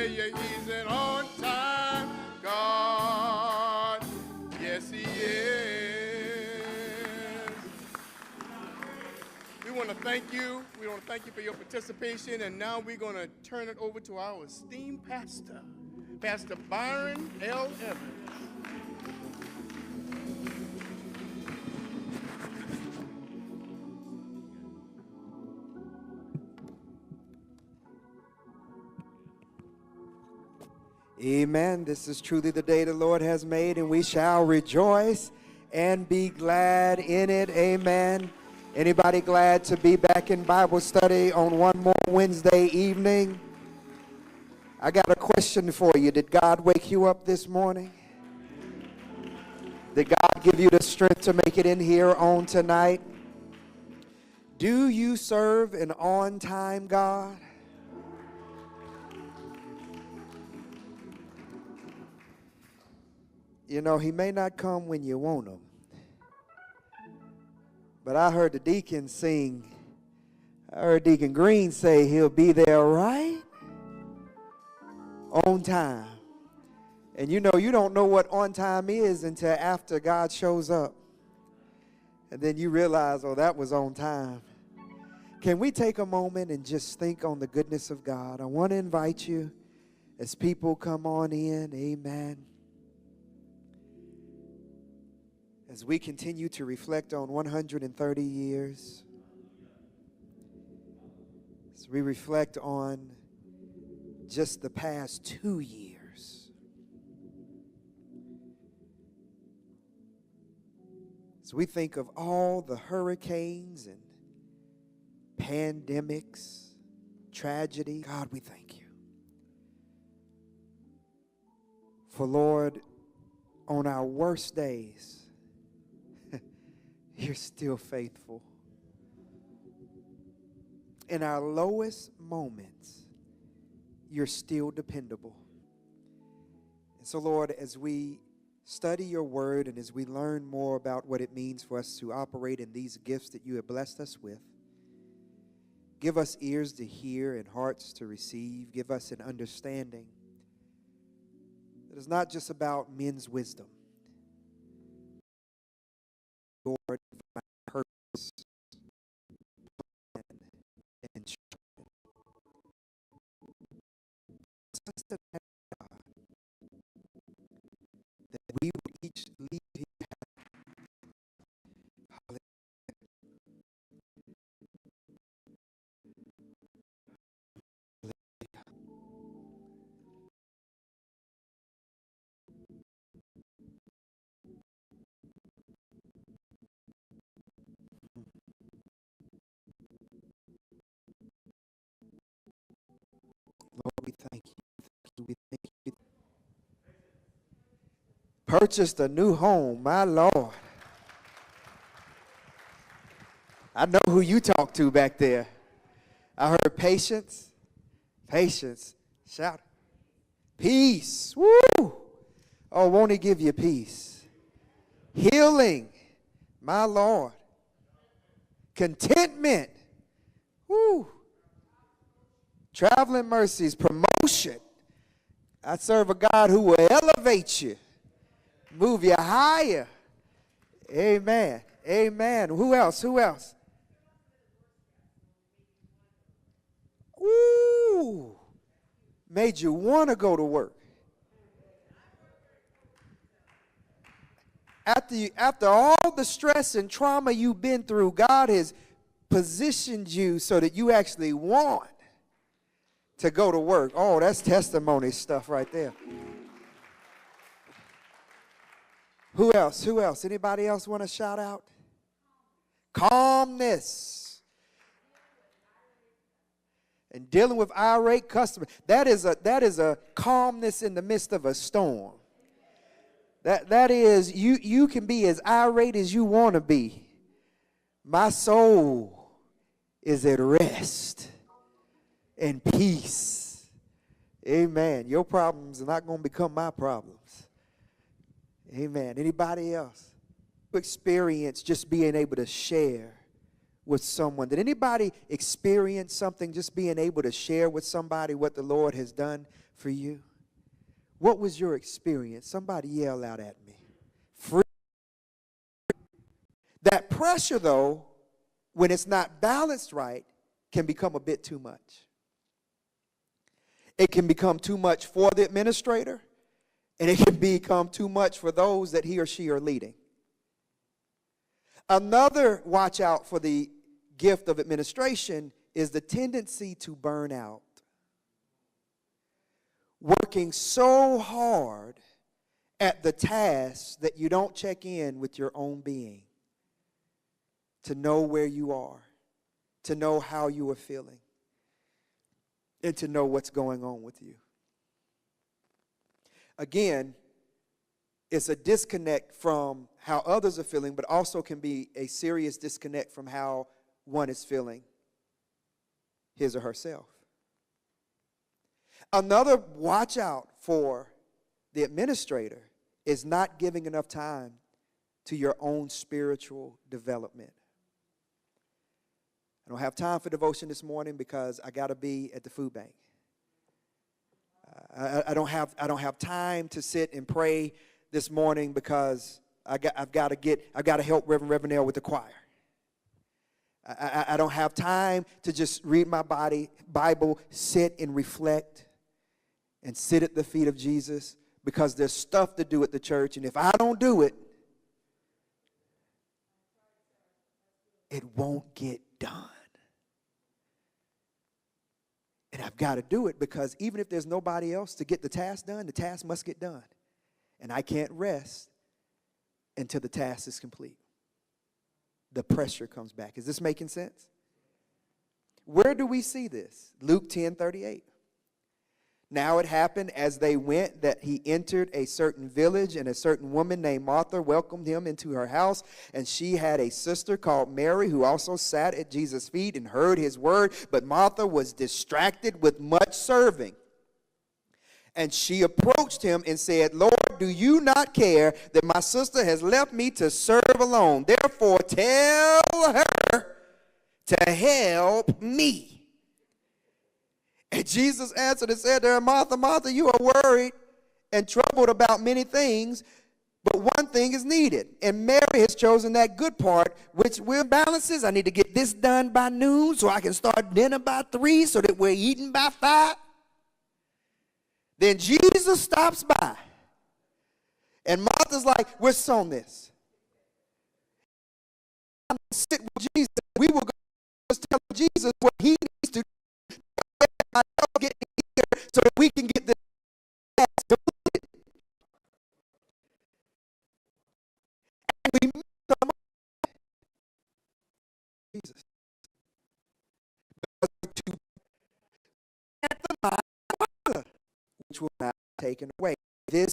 you, he's an on-time God. Yes, he is. We want to thank you. We want to thank you for your participation. And now we're going to turn it over to our esteemed pastor, Pastor Byron L. Evans. Amen. This is truly the day the Lord has made, and we shall rejoice and be glad in it. Amen. Anybody glad to be back in Bible study on one more Wednesday evening? I got a question for you. Did God wake you up this morning? Did God give you the strength to make it in here on tonight? Do you serve an on-time God? You know, he may not come when you want him. But I heard the deacon sing. I heard Deacon Green say he'll be there right on time. And you know, you don't know what on time is until after God shows up. And then you realize, oh, that was on time. Can we take a moment and just think on the goodness of God? I want to invite you as people come on in. Amen. As we continue to reflect on 130 years, as we reflect on just the past 2 years, as we think of all the hurricanes and pandemics, tragedy, God, we thank you. For Lord, on our worst days, you're still faithful. In our lowest moments, you're still dependable. And so, Lord, as we study your word and as we learn more about what it means for us to operate in these gifts that you have blessed us with, give us ears to hear and hearts to receive. Give us an understanding that is not just about men's wisdom, your divine purpose, plan, and strength. That we would each leave here. Lord, we thank you. We thank you. Purchased a new home, my Lord. I know who you talk to back there. I heard patience. Patience. Shout. Peace. Woo. Oh, won't he give you peace? Healing. My Lord. Contentment. Woo. Traveling mercies. Promotion. I serve a God who will elevate you. Move you higher. Amen. Amen. Who else? Who else? Ooh. Made you want to go to work. After all the stress and trauma you've been through, God has positioned you so that you actually want to go to work. Oh, that's testimony stuff right there. Who else? Who else? Anybody else want to shout out? Calmness. And dealing with irate customers. That is a calmness in the midst of a storm. That is, you can be as irate as you want to be. My soul is at rest and peace. Amen. Your problems are not going to become my problems. Amen. Anybody else? Experience just being able to share with someone? Did anybody experience something, just being able to share with somebody what the Lord has done for you? What was your experience? Somebody yell out at me. Free. That pressure, though, when it's not balanced right, can become a bit too much. It can become too much for the administrator, and it can become too much for those that he or she are leading. Another watch out for the gift of administration is the tendency to burn out. Working so hard at the task that you don't check in with your own being to know where you are, to know how you are feeling, and to know what's going on with you. Again, it's a disconnect from how others are feeling, but also can be a serious disconnect from how one is feeling his or herself. Another watch out for the administrator is not giving enough time to your own spiritual development. I don't have time for devotion this morning because I got to be at the food bank. I don't have time to sit and pray this morning because I've got to help Reverend Reverendale with the choir. I don't have time to just read my Bible, sit and reflect, and sit at the feet of Jesus because there's stuff to do at the church, and if I don't do it, it won't get done. And I've got to do it because even if there's nobody else to get the task done, the task must get done. And I can't rest until the task is complete. The pressure comes back. Is this making sense? Where do we see this? Luke 10:38. Now it happened as they went that he entered a certain village, and a certain woman named Martha welcomed him into her house. And she had a sister called Mary who also sat at Jesus' feet and heard his word. But Martha was distracted with much serving. And she approached him and said, Lord, do you not care that my sister has left me to serve alone? Therefore, tell her to help me. And Jesus answered and said to her, Martha, Martha, you are worried and troubled about many things, but one thing is needed. And Mary has chosen that good part, which will balances. I need to get this done by noon so I can start dinner by 3 so that we're eating by 5. Then Jesus stops by. And Martha's like, what's on this? I'm going to sit with Jesus. We will go and tell Jesus what he needs to do. Get here so that we can get this completed. And we meet some Jesus. At the mind, which will not be taken away. This